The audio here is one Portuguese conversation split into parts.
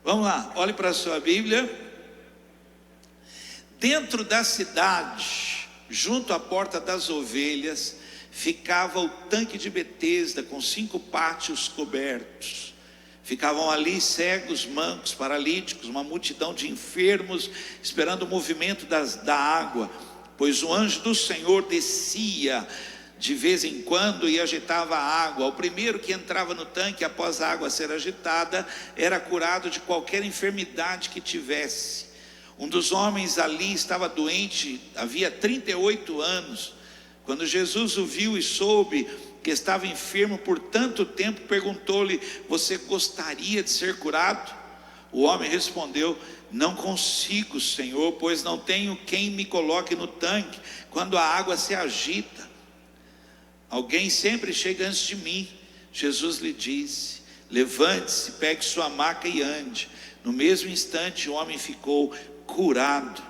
Vamos lá, olhe para a sua Bíblia. Dentro da cidade, junto à porta das ovelhas, ficava o tanque de Betesda, com 5 pátios cobertos. Ficavam ali cegos, mancos, paralíticos, uma multidão de enfermos, esperando o movimento da água, pois o anjo do Senhor descia de vez em quando e agitava a água. O primeiro que entrava no tanque após a água ser agitada era curado de qualquer enfermidade que tivesse. Um dos homens ali estava doente, havia 38 anos. Quando Jesus o viu e soube que estava enfermo por tanto tempo, perguntou-lhe: você gostaria de ser curado? O homem respondeu: não consigo, Senhor, pois não tenho quem me coloque no tanque quando a água se agita. Alguém sempre chega antes de mim. Jesus lhe disse: levante-se, pegue sua maca e ande. No mesmo instante o homem ficou curado.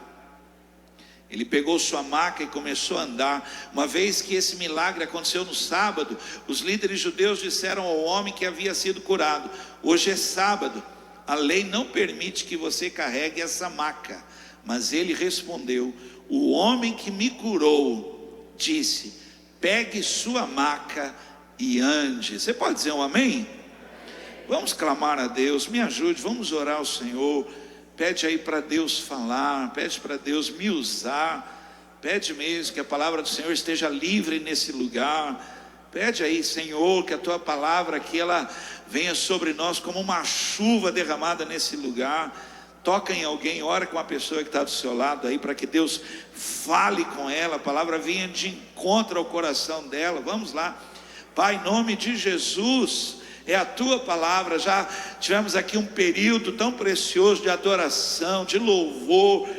Ele pegou sua maca e começou a andar. Uma vez que esse milagre aconteceu no sábado, os líderes judeus disseram ao homem que havia sido curado: hoje é sábado, a lei não permite que você carregue essa maca. Mas ele respondeu: o homem que me curou disse: pegue sua maca e ande. Você pode dizer um amém? Vamos clamar a Deus, me ajude, vamos orar ao Senhor. Pede aí para Deus falar, pede para Deus me usar, pede mesmo que a palavra do Senhor esteja livre nesse lugar. Pede aí, Senhor, que a tua palavra aqui ela venha sobre nós como uma chuva derramada nesse lugar. Toca em alguém, ora com a pessoa que está do seu lado aí, para que Deus fale com ela, a palavra venha de encontro ao coração dela. Vamos lá. Pai, em nome de Jesus, é a tua palavra. Já tivemos aqui um período tão precioso de adoração, de louvor,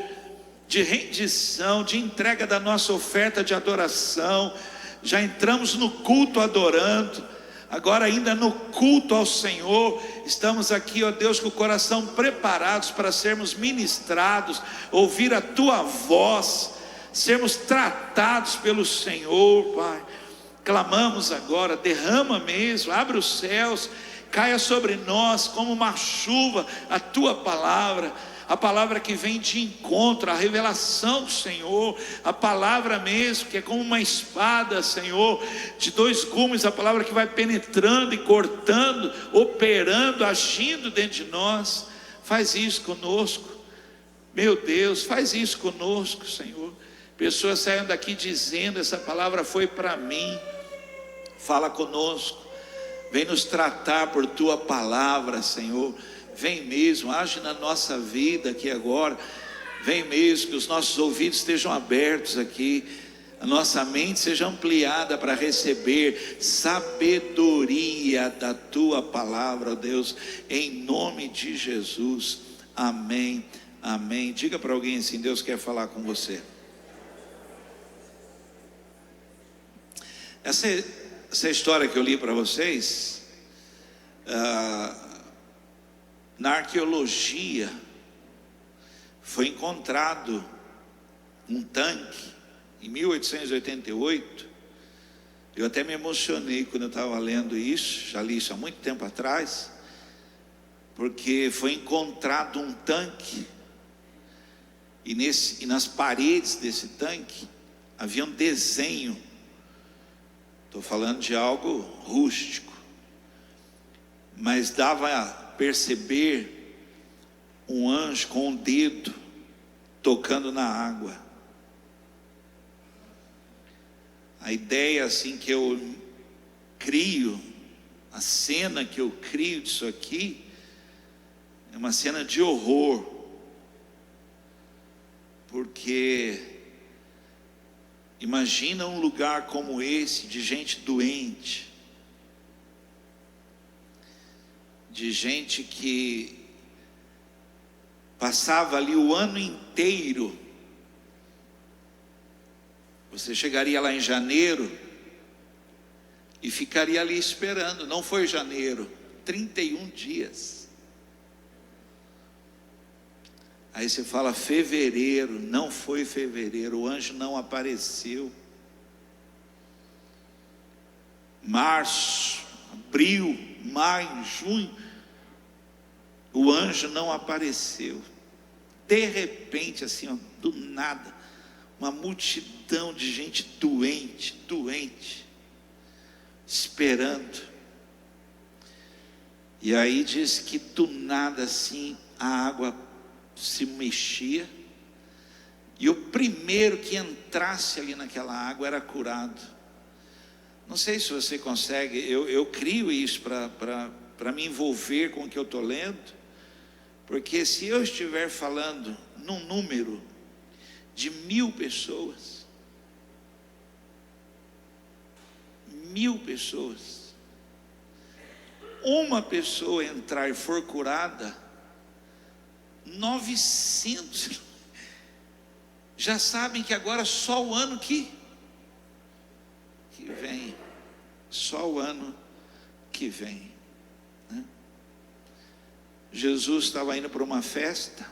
de rendição, de entrega da nossa oferta de adoração. Já entramos no culto adorando, agora ainda no culto ao Senhor, estamos aqui, ó Deus, com o coração preparados para sermos ministrados, ouvir a tua voz, sermos tratados pelo Senhor, Pai. Clamamos agora, derrama mesmo, abre os céus, caia sobre nós como uma chuva a tua palavra, a palavra que vem de encontro, a revelação do Senhor, a palavra mesmo que é como uma espada, Senhor, de 2 gumes, a palavra que vai penetrando e cortando, operando, agindo dentro de nós. Faz isso conosco, meu Deus, faz isso conosco, Senhor. Pessoas saiam daqui dizendo: essa palavra foi para mim. Fala conosco, vem nos tratar por tua palavra, Senhor. Vem mesmo, age na nossa vida aqui agora. Vem mesmo, que os nossos ouvidos estejam abertos aqui, a nossa mente seja ampliada para receber sabedoria da tua palavra, ó Deus, em nome de Jesus, amém, amém. Diga para alguém assim: Deus quer falar com você. Essa história que eu li para vocês, na arqueologia, foi encontrado um tanque em 1888. Eu até me emocionei quando eu estava lendo isso, já li isso há muito tempo atrás, porque foi encontrado um tanque, e nas paredes desse tanque havia um desenho. Estou falando de algo rústico, mas dava a perceber um anjo com um dedo tocando na água. A ideia assim que eu crio, a cena que eu crio disso aqui, é uma cena de horror, porque imagina um lugar como esse, de gente doente, de gente que passava ali o ano inteiro. Você chegaria lá em janeiro e ficaria ali esperando. Não foi janeiro, 31 dias. Aí você fala fevereiro, não foi fevereiro, o anjo não apareceu. Março, abril, maio, junho, o anjo não apareceu. De repente, assim, ó, do nada, uma multidão de gente doente, esperando. E aí diz que do nada assim a água se mexia, e o primeiro que entrasse ali naquela água era curado. Não sei se você consegue, eu crio isso para me envolver com o que eu estou lendo, porque se eu estiver falando num número de 1000 pessoas, 1000 pessoas, uma pessoa entrar e for curada, 900 já sabem que agora só o ano que vem, só o ano que vem, né? Jesus estava indo para uma festa,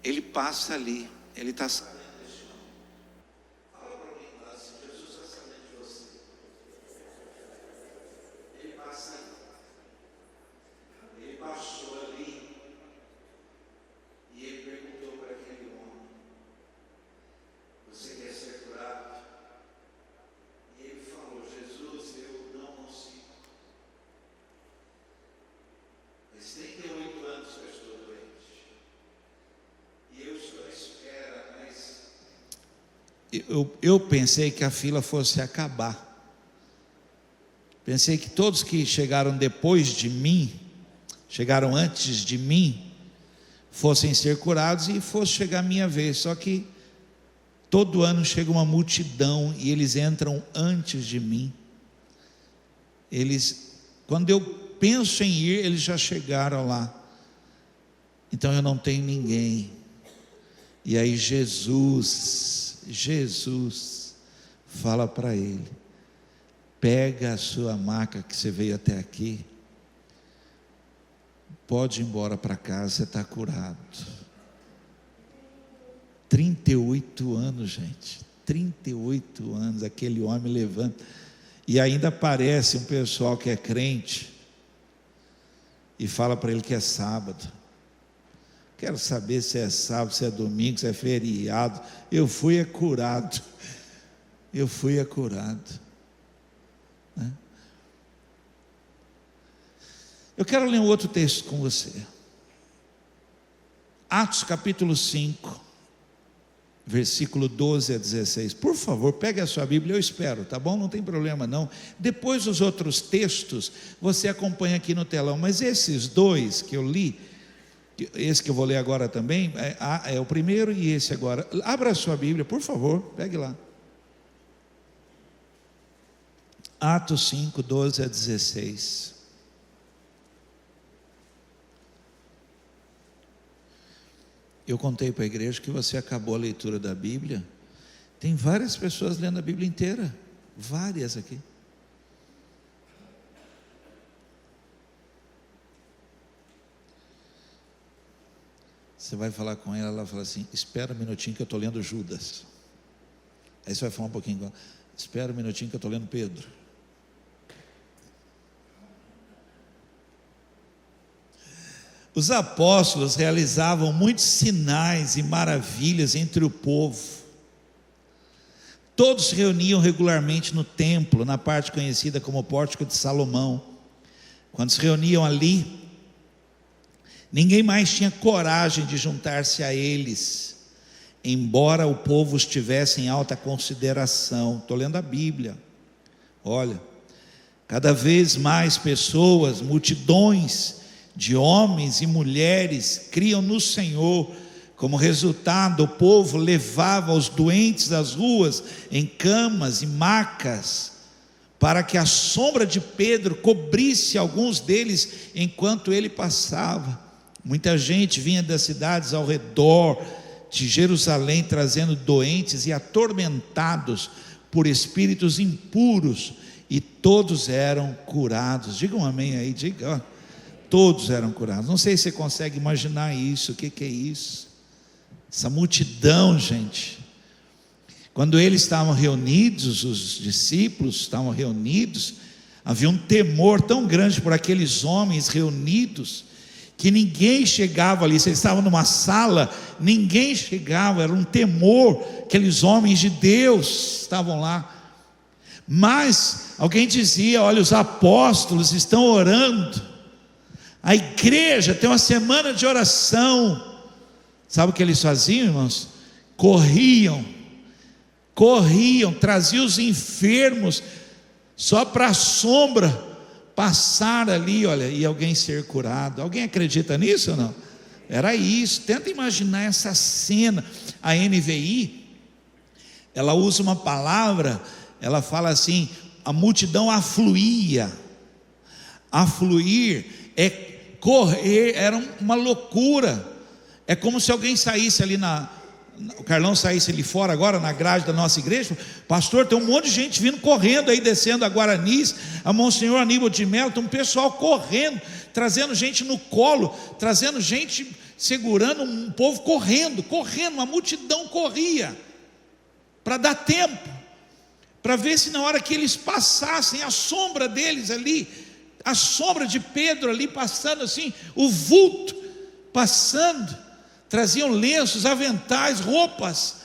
ele passa ali, ele está sabendo desse nome. Fala para alguém lá, assim, Jesus está sabendo de você. Ele passa ali, ele passou ali, e ele perguntou para aquele homem: você quer ser curado? E ele falou: Jesus, eu não consigo. Mas 38 anos que eu estou doente, e eu estou à espera, mas eu pensei que a fila fosse acabar. Pensei que todos que chegaram depois de mim, chegaram antes de mim, fossem ser curados e fosse chegar a minha vez. Só que todo ano chega uma multidão e eles entram antes de mim. Quando eu penso em ir, eles já chegaram lá. Então eu não tenho ninguém. E aí Jesus fala para ele: pega a sua maca que você veio até aqui, pode ir embora para casa, você está curado. 38 anos, gente, 38 anos, aquele homem levanta, e ainda aparece um pessoal que é crente, e fala para ele que é sábado. Quero saber se é sábado, se é domingo, se é feriado. Eu fui curado, né? Eu quero ler um outro texto com você, Atos capítulo 5, versículo 12 a 16, por favor, pegue a sua Bíblia, eu espero, tá bom? Não tem problema não, depois os outros textos, você acompanha aqui no telão, mas esses dois que eu li, esse que eu vou ler agora também, é o primeiro e esse agora, abra a sua Bíblia, por favor, pegue lá, Atos 5, 12 a 16, eu contei para a igreja que você acabou a leitura da Bíblia, tem várias pessoas lendo a Bíblia inteira, várias aqui. Você vai falar com ela, ela fala assim: espera um minutinho que eu estou lendo Judas. Aí você vai falar um pouquinho, espera um minutinho que eu estou lendo Pedro. Os apóstolos realizavam muitos sinais e maravilhas entre o povo. Todos se reuniam regularmente no templo, na parte conhecida como Pórtico de Salomão. Quando se reuniam ali, ninguém mais tinha coragem de juntar-se a eles, embora o povo estivesse em alta consideração. Estou lendo a Bíblia. Olha, cada vez mais pessoas, multidões de homens e mulheres criam no Senhor. Como resultado, o povo levava os doentes às ruas em camas e macas, para que a sombra de Pedro cobrisse alguns deles enquanto ele passava. Muita gente vinha das cidades ao redor de Jerusalém, trazendo doentes e atormentados por espíritos impuros, e todos eram curados. Diga um amém aí, diga, ó. Todos eram curados. Não sei se você consegue imaginar isso. O que é isso? Essa multidão, gente. Quando eles estavam reunidos, os discípulos estavam reunidos, havia um temor tão grande por aqueles homens reunidos, que ninguém chegava ali. Se eles estavam numa sala, ninguém chegava, era um temor. Aqueles homens de Deus estavam lá. Mas alguém dizia: olha, os apóstolos estão orando, a igreja tem uma semana de oração. Sabe o que eles faziam, irmãos? Corriam, traziam os enfermos só para a sombra passar ali, olha, e alguém ser curado. Alguém acredita nisso ou não? Era isso. Tenta imaginar essa cena. A NVI, ela usa uma palavra, ela fala assim: a multidão afluía. Afluir é correr, era uma loucura. É como se alguém saísse ali o Carlão saísse ali fora agora, na grade da nossa igreja: pastor, tem um monte de gente vindo correndo aí, descendo a Guaranis, a Monsenhor Aníbal de Melo, tem um pessoal correndo, trazendo gente no colo, trazendo gente, segurando um povo correndo, uma multidão corria, para dar tempo, para ver se na hora que eles passassem, a sombra deles ali, a sombra de Pedro ali passando assim, o vulto passando, traziam lenços, aventais, roupas,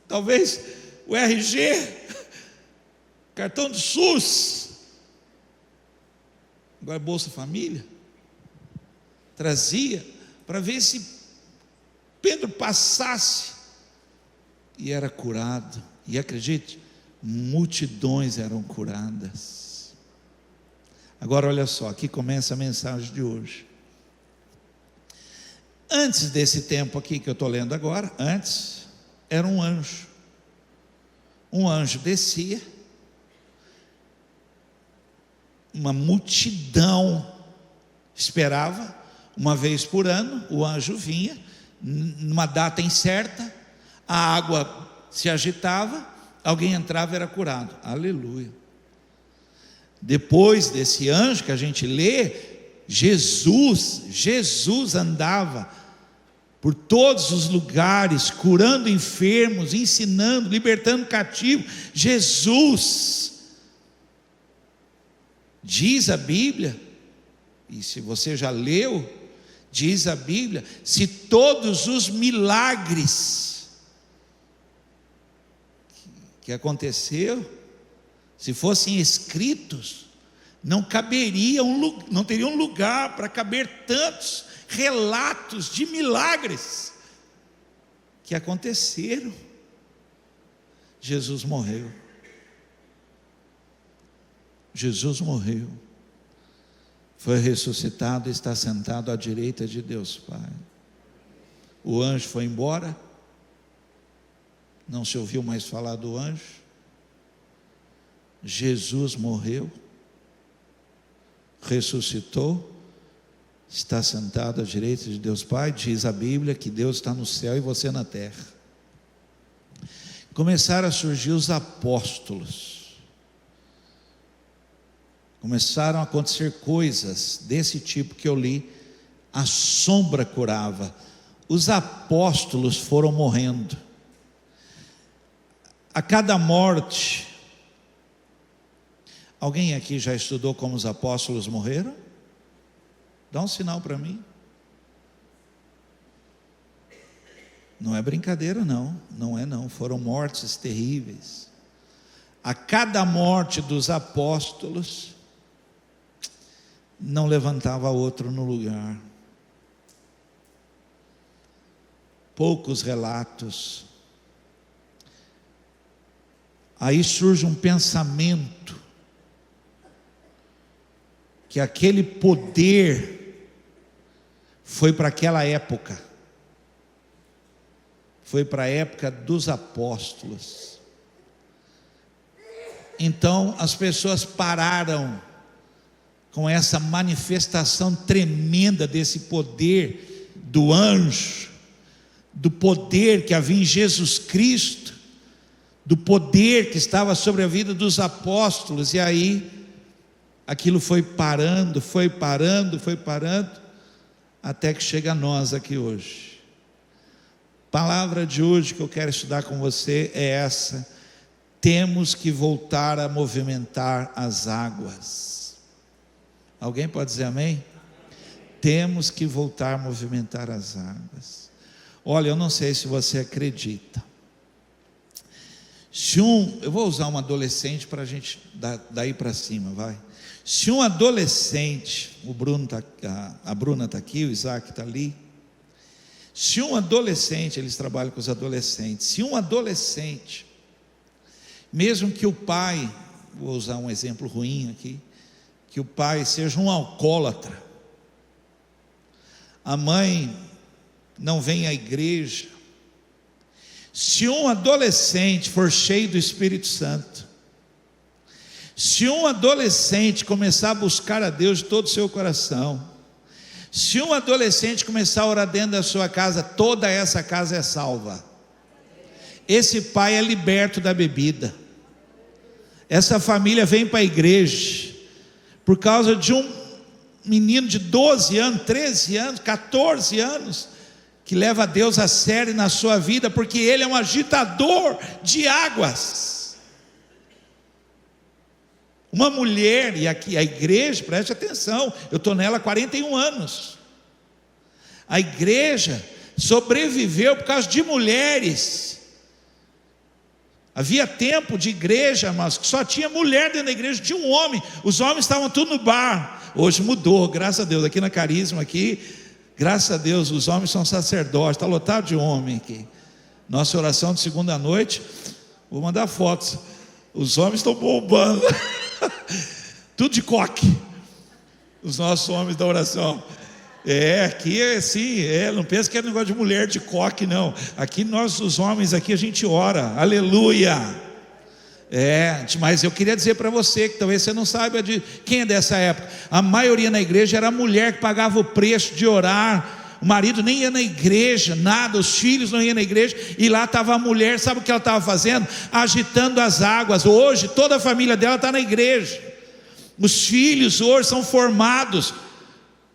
talvez o RG, cartão do SUS, agora Bolsa Família, trazia para ver se Pedro passasse, e era curado. E acredite, multidões eram curadas. Agora olha só, aqui começa a mensagem de hoje. Antes desse tempo aqui que eu estou lendo agora, antes era um anjo. Um anjo descia, uma multidão esperava, uma vez por ano o anjo vinha, numa data incerta, a água se agitava, alguém entrava e era curado. Aleluia. Depois desse anjo que a gente lê, Jesus andava por todos os lugares, curando enfermos, ensinando, libertando cativos. Jesus, diz a Bíblia, e se você já leu, diz a Bíblia, se todos os milagres que aconteceu, se fossem escritos, não teriam lugar para caber tantos relatos de milagres que aconteceram. Jesus morreu. Jesus morreu, foi ressuscitado e está sentado à direita de Deus Pai. O anjo foi embora, não se ouviu mais falar do anjo. Jesus morreu, ressuscitou, está sentado à direita de Deus Pai. Diz a Bíblia que Deus está no céu e você na terra. Começaram a surgir os apóstolos, começaram a acontecer coisas desse tipo que eu li. A sombra curava, os apóstolos foram morrendo. A cada morte, alguém aqui já estudou como os apóstolos morreram? Dá um sinal para mim. Não é brincadeira não, não é não, foram mortes terríveis. A cada morte dos apóstolos, não levantava outro no lugar. Poucos relatos. Aí surge um pensamento, que aquele poder foi para aquela época, foi para a época dos apóstolos. Então as pessoas pararam com essa manifestação tremenda desse poder do anjo, do poder que havia em Jesus Cristo, do poder que estava sobre a vida dos apóstolos. E aí aquilo foi parando, até que chega a nós aqui hoje. A palavra de hoje que eu quero estudar com você é essa: temos que voltar a movimentar as águas. Alguém pode dizer amém? temos que voltar a movimentar as águas. Olha, eu não sei se você acredita. Eu vou usar um adolescente para a gente daí para cima, vai. Se um adolescente, a Bruna está aqui, o Isaac está ali. Se um adolescente, eles trabalham com os adolescentes. Se um adolescente, mesmo que o pai, vou usar um exemplo ruim aqui, que o pai seja um alcoólatra, a mãe não vem à igreja, se um adolescente for cheio do Espírito Santo, se um adolescente começar a buscar a Deus de todo o seu coração, se um adolescente começar a orar dentro da sua casa, toda essa casa é salva. Esse pai é liberto da bebida. Essa família vem para a igreja por causa de um menino de 12 anos, 13 anos, 14 anos, que leva Deus a sério na sua vida, porque ele é um agitador de águas. Uma mulher, e aqui a igreja, preste atenção, eu estou nela há 41 anos. A igreja sobreviveu por causa de mulheres. Havia tempo de igreja, mas que só tinha mulher dentro da igreja, tinha um homem, os homens estavam tudo no bar. Hoje mudou, graças a Deus, aqui na Carisma, graças a Deus, os homens são sacerdotes, está lotado de homem aqui. Nossa oração de segunda noite, vou mandar fotos, os homens estão bombando, tudo de coque, os nossos homens da oração. Aqui é assim, não pensa que é negócio de mulher de coque, não. Aqui nós, os homens, aqui a gente ora, aleluia. Mas eu queria dizer para você, que talvez você não saiba de quem é dessa época. A maioria na igreja era a mulher que pagava o preço de orar. O marido nem ia na igreja, nada, os filhos não iam na igreja, e lá estava a mulher, sabe o que ela estava fazendo? Agitando as águas. Hoje toda a família dela está na igreja. Os filhos hoje são formados,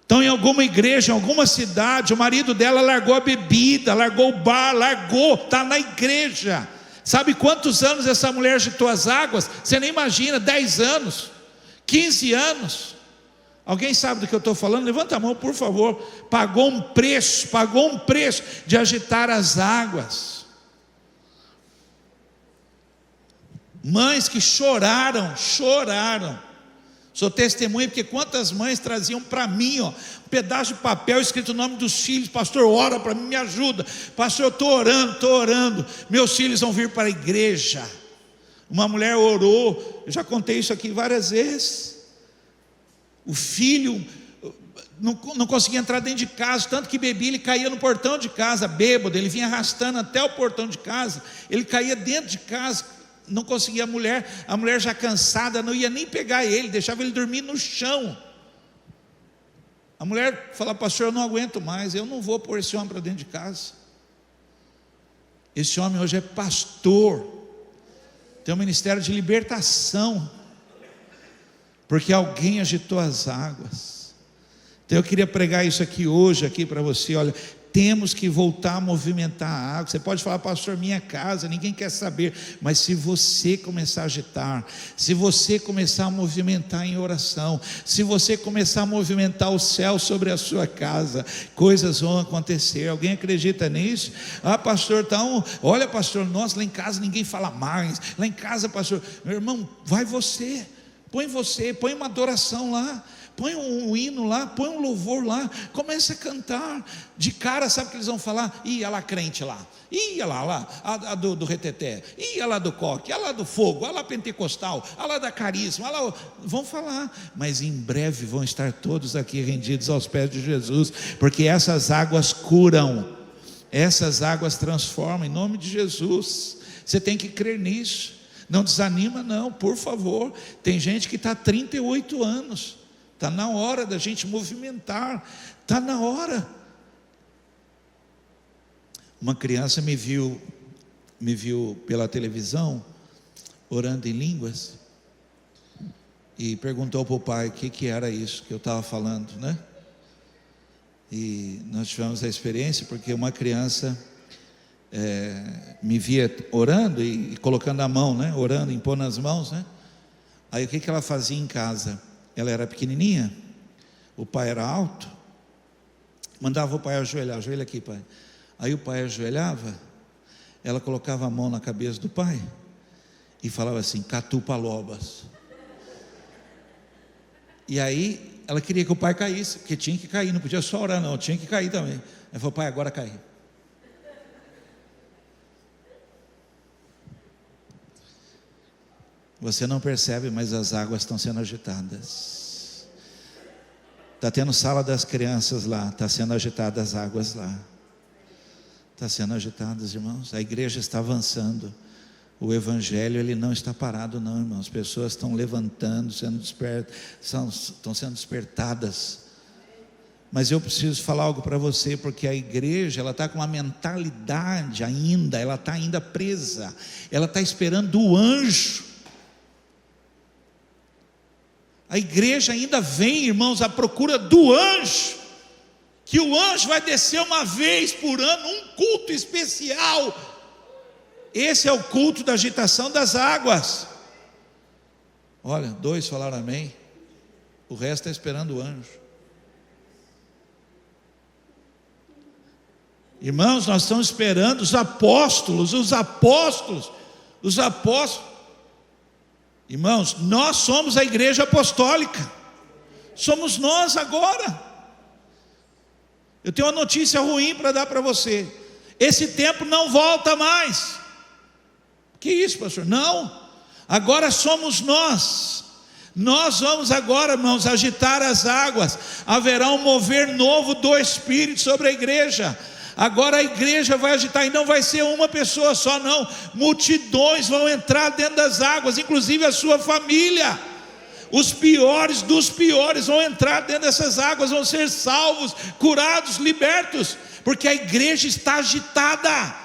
estão em alguma igreja, em alguma cidade. O marido dela largou a bebida, largou o bar, está na igreja. Sabe quantos anos essa mulher agitou as águas? Você nem imagina, 10 anos, 15 anos. Alguém sabe do que eu estou falando? Levanta a mão, por favor. Pagou um preço de agitar as águas. Mães que choraram. Sou testemunha, porque quantas mães traziam para mim, um pedaço de papel escrito o nome dos filhos. Pastor, ora para mim, me ajuda. Pastor, eu estou orando. Meus filhos vão vir para a igreja. Uma mulher orou, eu já contei isso aqui várias vezes. O filho não conseguia entrar dentro de casa, tanto que bebia, ele caía no portão de casa, bêbado, ele vinha arrastando até o portão de casa, ele caía dentro de casa, não conseguia. A mulher já cansada, não ia nem pegar ele, deixava ele dormir no chão. A mulher falava: pastor, eu não aguento mais, eu não vou pôr esse homem para dentro de casa. Esse homem hoje é pastor, tem um ministério de libertação, porque alguém agitou as águas. Então eu queria pregar isso aqui hoje, aqui para você. Olha, temos que voltar a movimentar a água. Você pode falar: pastor, minha casa, ninguém quer saber. Mas se você começar a agitar, se você começar a movimentar em oração, se você começar a movimentar o céu sobre a sua casa, coisas vão acontecer. Alguém acredita nisso? Pastor, então, olha, pastor, nossa, lá em casa ninguém fala mais. Lá em casa, pastor, meu irmão, vai você, põe uma adoração lá, põe um hino lá, põe um louvor lá, comece a cantar. De cara, sabe o que eles vão falar? Ia lá crente lá, ia lá a do reteté, ia lá do coque, ia lá do fogo, ia lá pentecostal, ia lá da carisma, lá, vão falar. Mas em breve vão estar todos aqui rendidos aos pés de Jesus, porque essas águas curam, essas águas transformam, em nome de Jesus. Você tem que crer nisso. Não desanima não, por favor. Tem gente que está há 38 anos. Está na hora da gente movimentar. Está na hora. Uma criança me viu pela televisão, orando em línguas, e perguntou para o pai o que era isso que eu estava falando, né? E nós tivemos a experiência, porque uma criança me via orando e colocando a mão, né? Orando, impondo as mãos, né? Aí o que ela fazia em casa? Ela era pequenininha, o pai era alto, mandava o pai ajoelhar, ajoelha aqui, pai. Aí o pai ajoelhava, ela colocava a mão na cabeça do pai e falava assim: catupalobas. E aí ela queria que o pai caísse, porque tinha que cair, não podia só orar não, tinha que cair também. Ela falou: pai, agora caiu. Você não percebe, mas as águas estão sendo agitadas. Está tendo sala das crianças lá, está sendo agitadas as águas lá. Está sendo agitadas, irmãos. A igreja está avançando. O evangelho, ele não está parado não, irmãos. As pessoas estão levantando, estão sendo despertadas. Mas eu preciso falar algo para você, porque a igreja, ela está com uma mentalidade ainda, ela está ainda presa, ela está esperando o anjo. A igreja ainda vem, irmãos, à procura do anjo, que o anjo vai descer uma vez por ano, um culto especial. Esse é o culto da agitação das águas. Olha, 2 falaram amém, o resto está esperando o anjo. Irmãos, nós estamos esperando os apóstolos. Irmãos, nós somos a igreja apostólica, somos nós agora. Eu tenho uma notícia ruim para dar para você: esse tempo não volta mais. Que isso, pastor? Não, agora somos nós. Nós vamos agora, irmãos, agitar as águas. Haverá um mover novo do Espírito sobre a igreja. Agora a igreja vai agitar, e não vai ser uma pessoa só não, multidões vão entrar dentro das águas, inclusive a sua família. Os piores dos piores vão entrar dentro dessas águas, vão ser salvos, curados, libertos, porque a igreja está agitada.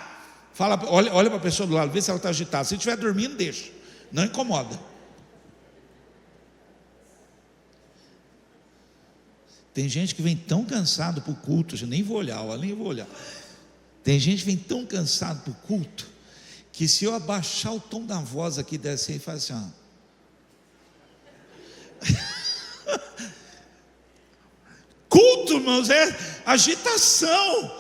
Fala, olha para a pessoa do lado, vê se ela está agitada. Se estiver dormindo, deixa, não incomoda. Tem gente que vem tão cansado para o culto, eu nem vou olhar. Tem gente que vem tão cansado para o culto, que se eu abaixar o tom da voz aqui, desce e faz assim, ó. Culto, irmãos, é agitação.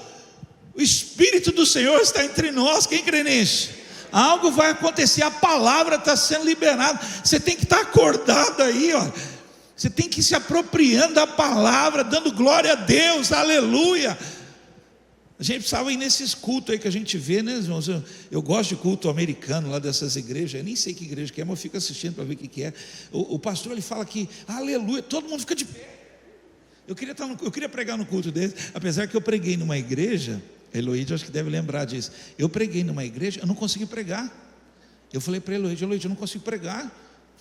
O Espírito do Senhor está entre nós. Quem crê nisso? Algo vai acontecer, a palavra está sendo liberada. Você tem que estar acordado aí, ó. Você tem que ir se apropriando da palavra, dando glória a Deus, aleluia. A gente precisava ir nesses cultos aí que a gente vê, né, irmãos? Eu gosto de culto americano, lá dessas igrejas. Eu nem sei que igreja que é, mas eu fico assistindo para ver o que é. O pastor, ele fala que, aleluia, todo mundo fica de pé. Eu queria pregar no culto dele, apesar que eu preguei numa igreja, Eloíde acho que deve lembrar disso. Eu preguei numa igreja, eu não consegui pregar. Eu falei para Eloíde, eu não consigo pregar.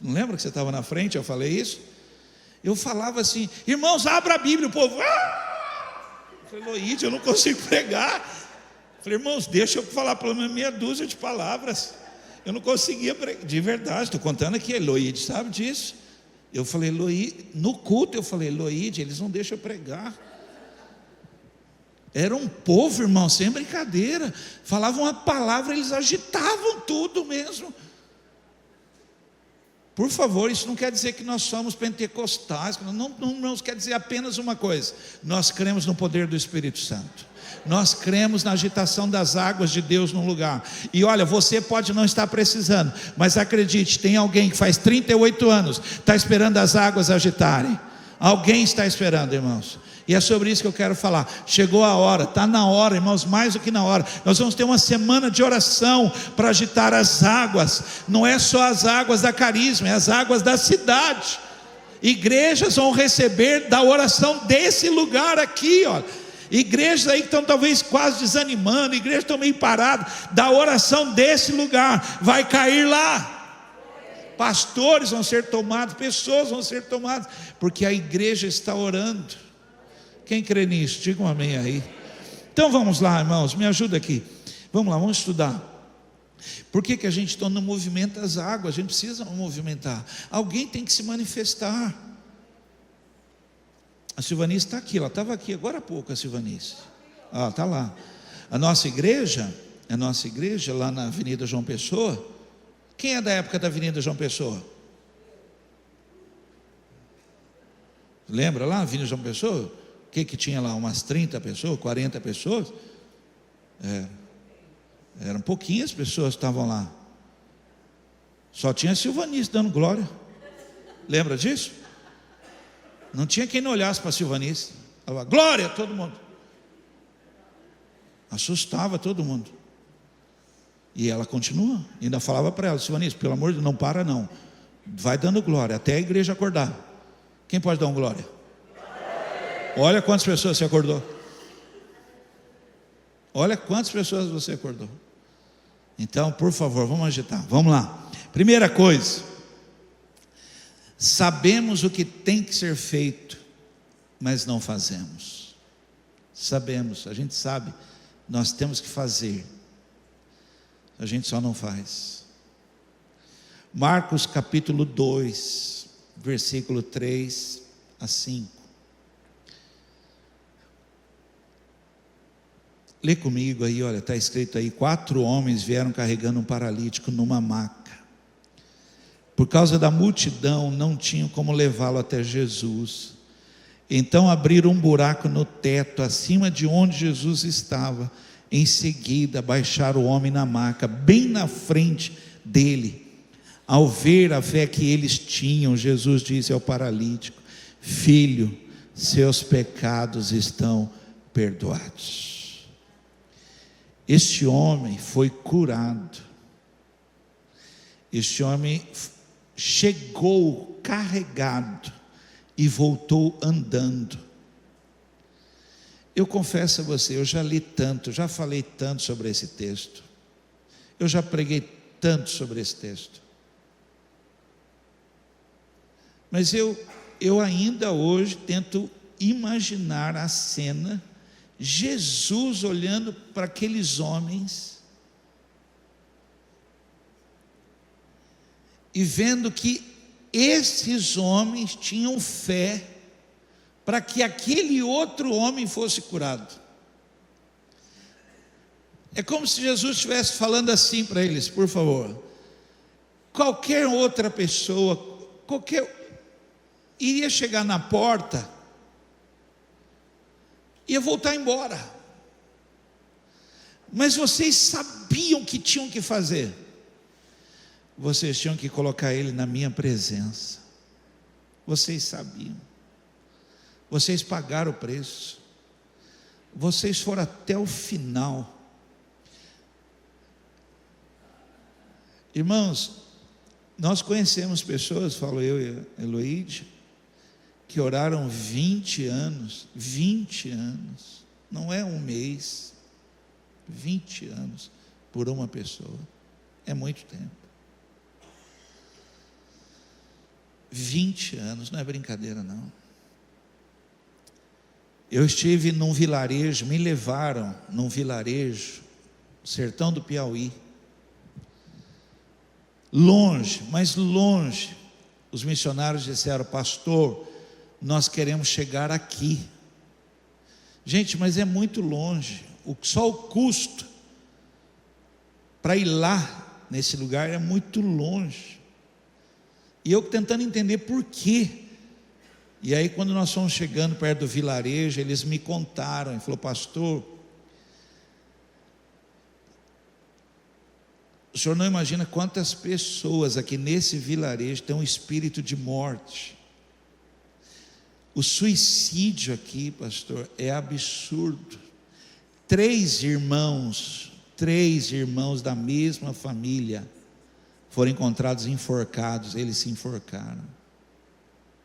Não lembra que você estava na frente, eu falei isso? Eu falava assim, irmãos, abra a Bíblia, o povo, eu falei, Eloíde, eu não consigo pregar. Eu falei, irmãos, deixa eu falar pelo menos meia dúzia de palavras. Eu não conseguia pregar, de verdade, estou contando aqui, Eloíde sabe disso. Eu falei, Eloíde, no culto eu falei, Eloíde, eles não deixam eu pregar. Era um povo, irmão, sem brincadeira, falavam uma palavra, eles agitavam tudo mesmo. Por favor, isso não quer dizer que nós somos pentecostais, não quer dizer apenas uma coisa: nós cremos no poder do Espírito Santo, nós cremos na agitação das águas de Deus num lugar. E olha, você pode não estar precisando, mas acredite, tem alguém que faz 38 anos, está esperando as águas agitarem. Alguém está esperando, irmãos. E é sobre isso que eu quero falar. Chegou a hora, está na hora, irmãos, mais do que na hora. Nós vamos ter uma semana de oração para agitar as águas. Não é só as águas da Carisma, é as águas da cidade. Igrejas vão receber da oração desse lugar aqui, ó. Igrejas aí que estão talvez quase desanimando, igrejas que estão meio paradas, da oração desse lugar, vai cair lá. Pastores vão ser tomados, pessoas vão ser tomadas, porque a igreja está orando. Quem crê nisso? Diga um amém aí. Então vamos lá, irmãos, me ajuda aqui. Vamos lá, vamos estudar. Por que a gente não movimenta as águas? A gente precisa movimentar. Alguém tem que se manifestar. A Silvanice está aqui, ela estava aqui agora há pouco, a Silvanice. Está lá. A nossa igreja lá na Avenida João Pessoa. Quem é da época da Avenida João Pessoa? Lembra lá, Avenida João Pessoa? O que tinha lá? Umas 30 pessoas, 40 pessoas? Eram pouquinhas pessoas que estavam lá. Só tinha a Silvanice dando glória. Lembra disso? Não tinha quem não olhasse para a Silvanice. Falava, glória, todo mundo. Assustava todo mundo. E ela continua. Ainda falava para ela, Silvanice, pelo amor de Deus, não para não. Vai dando glória até a igreja acordar. Quem pode dar um glória? Olha quantas pessoas você acordou. Olha quantas pessoas você acordou. Então, por favor, vamos agitar. Vamos lá. Primeira coisa. Sabemos o que tem que ser feito, mas não fazemos. Sabemos, a gente sabe, nós temos que fazer. A gente só não faz. Marcos capítulo 2, versículo 3 a 5. Lê comigo aí, olha, está escrito aí: 4 homens vieram carregando um paralítico numa maca. Por causa da multidão, não tinham como levá-lo até Jesus. Então abriram um buraco no teto, acima de onde Jesus estava. Em seguida, baixaram o homem na maca, bem na frente dele. Ao ver a fé que eles tinham, Jesus disse ao paralítico: filho, seus pecados estão perdoados. Este homem foi curado. Este homem chegou carregado e voltou andando. Eu confesso a você, eu já li tanto, já falei tanto sobre esse texto. Eu já preguei tanto sobre esse texto. Mas eu ainda hoje tento imaginar a cena, Jesus olhando para aqueles homens e vendo que esses homens tinham fé para que aquele outro homem fosse curado. É como se Jesus estivesse falando assim para eles: por favor, qualquer outra pessoa, iria chegar na porta, ia voltar embora, mas vocês sabiam que tinham que fazer. Vocês tinham que colocar ele na minha presença. Vocês sabiam. Vocês pagaram o preço. Vocês foram até o final. Irmãos, nós conhecemos pessoas, falo eu e a Eloíde, que oraram 20 anos. 20 anos. Não é um mês. 20 anos por uma pessoa. É muito tempo. 20 anos, não é brincadeira não. Eu estive num vilarejo, me levaram num vilarejo, sertão do Piauí, longe, mas longe. Os missionários disseram: pastor, nós queremos chegar aqui. Gente, mas é muito longe. Só o custo para ir lá nesse lugar é muito longe. E eu tentando entender por quê. E aí, quando nós fomos chegando perto do vilarejo, eles me contaram, e falou: pastor, o senhor não imagina quantas pessoas aqui nesse vilarejo têm um espírito de morte. O suicídio aqui, pastor, é absurdo. 3 irmãos da mesma família foram encontrados enforcados. Eles se enforcaram.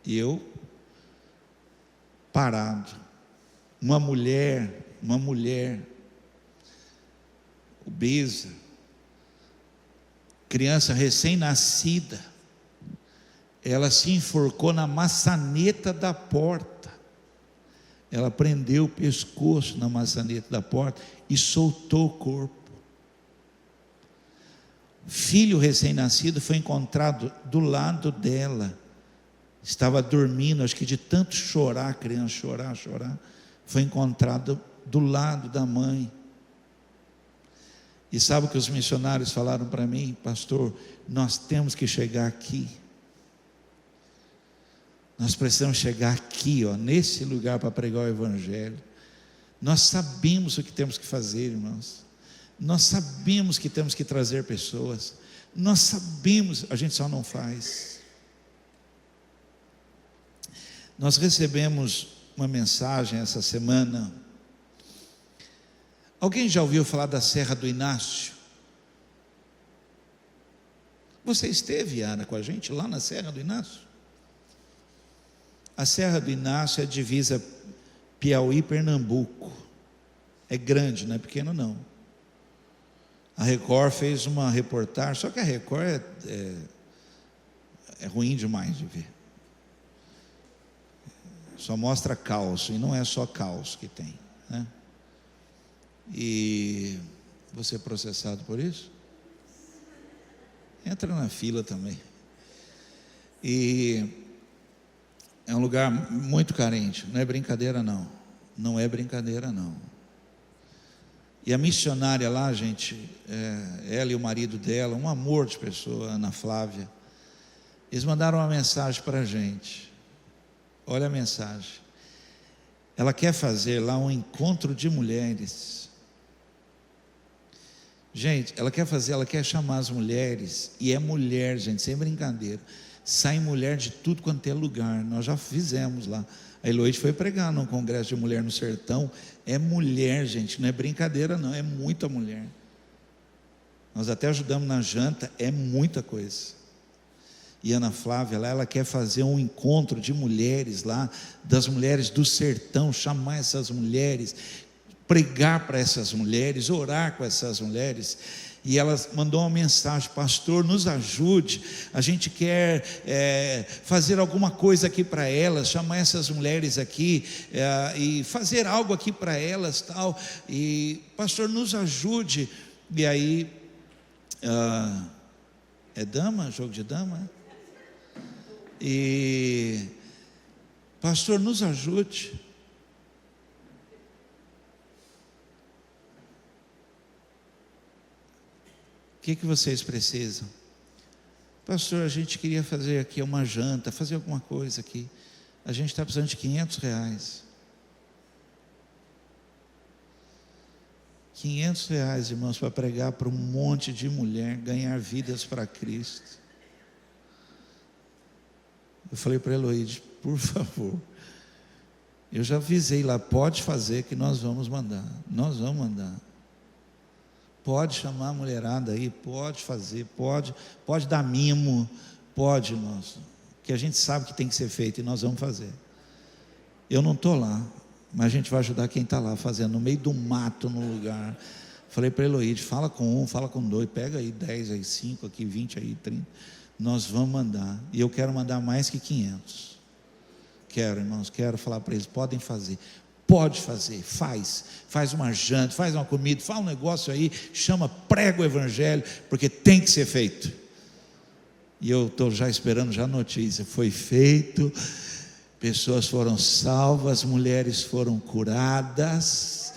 E eu parado. Uma mulher obesa, criança recém-nascida, ela se enforcou na maçaneta da porta. Ela prendeu o pescoço na maçaneta da porta e soltou o corpo. Filho recém-nascido foi encontrado do lado dela. Estava dormindo, acho que de tanto chorar, a criança chorar, foi encontrado do lado da mãe. E sabe o que os missionários falaram para mim? Pastor, nós temos que chegar aqui. Nós precisamos chegar aqui, nesse lugar para pregar o Evangelho. Nós sabemos o que temos que fazer, irmãos. Nós sabemos que temos que trazer pessoas. Nós sabemos, a gente só não faz. Nós recebemos uma mensagem essa semana. Alguém já ouviu falar da Serra do Inácio? Você esteve, Ana, com a gente lá na Serra do Inácio? A Serra do Inácio é a divisa Piauí-Pernambuco. É grande, não é pequeno não. A Record fez uma reportagem, só que a Record é ruim demais de ver. Só mostra caos, e não é só caos que tem, né? E você é processado por isso? Entra na fila também. E é um lugar muito carente, não é brincadeira não. Não é brincadeira não. E a missionária lá, gente, ela e o marido dela, um amor de pessoa, Ana Flávia, eles mandaram uma mensagem para a gente. Olha a mensagem. Ela quer fazer lá um encontro de mulheres. Gente, ela quer chamar as mulheres, e é mulher, gente, sem brincadeira. Sai mulher de tudo quanto é lugar. Nós já fizemos lá. A Eloíde foi pregar num congresso de mulher no sertão. É mulher, gente, não é brincadeira não, é muita mulher. Nós até ajudamos na janta, é muita coisa. E Ana Flávia lá, ela quer fazer um encontro de mulheres lá, das mulheres do sertão, chamar essas mulheres, pregar para essas mulheres, orar com essas mulheres. E ela mandou uma mensagem: pastor, nos ajude, a gente quer fazer alguma coisa aqui para elas, chamar essas mulheres aqui e fazer algo aqui para elas, tal. E pastor, nos ajude. E aí, é dama, jogo de dama? E pastor, nos ajude. O que vocês precisam? Pastor, a gente queria fazer aqui uma janta, fazer alguma coisa aqui. A gente está precisando de R$500. R$500, irmãos, para pregar para um monte de mulher, ganhar vidas para Cristo. Eu falei para a Eloíde, por favor, eu já avisei lá, pode fazer que nós vamos mandar. Nós vamos mandar. Pode chamar a mulherada aí, pode fazer, pode dar mimo, pode, irmãos, que a gente sabe que tem que ser feito e nós vamos fazer. Eu não estou lá, mas a gente vai ajudar quem está lá fazendo, no meio do mato, no lugar. Falei para a Eloíde, fala com um, fala com dois, pega aí 10, aí 5, aqui 20, aí 30, nós vamos mandar. E eu quero mandar mais que 500. Quero, irmãos, quero falar para eles, podem fazer. Pode fazer, faz uma janta, faz uma comida, faz um negócio aí, chama, prega o Evangelho, porque tem que ser feito. E eu estou já esperando já a notícia, foi feito, pessoas foram salvas, mulheres foram curadas,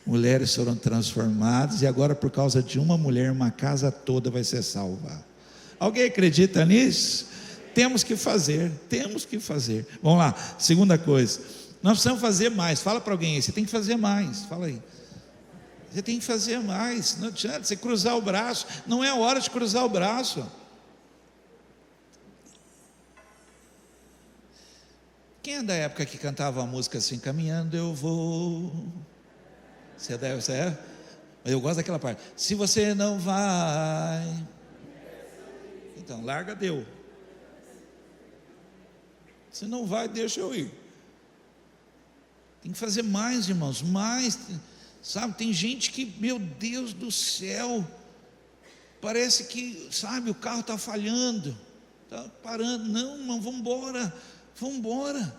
mulheres foram transformadas, e agora por causa de uma mulher, uma casa toda vai ser salva. Alguém acredita nisso? Temos que fazer. Vamos lá, segunda coisa. Nós precisamos fazer mais. Fala para alguém aí, você tem que fazer mais. Fala aí. Você tem que fazer mais. Não adianta você cruzar o braço. Não é a hora de cruzar o braço. Quem é da época que cantava a música assim, caminhando eu vou? Você deve ser? Mas eu gosto daquela parte. Se você não vai, então larga, deu. Se não vai, deixa eu ir. Tem que fazer mais, irmãos, mais, sabe, tem gente que, meu Deus do céu, parece que, sabe, o carro está falhando, está parando, não, irmão, vamos embora.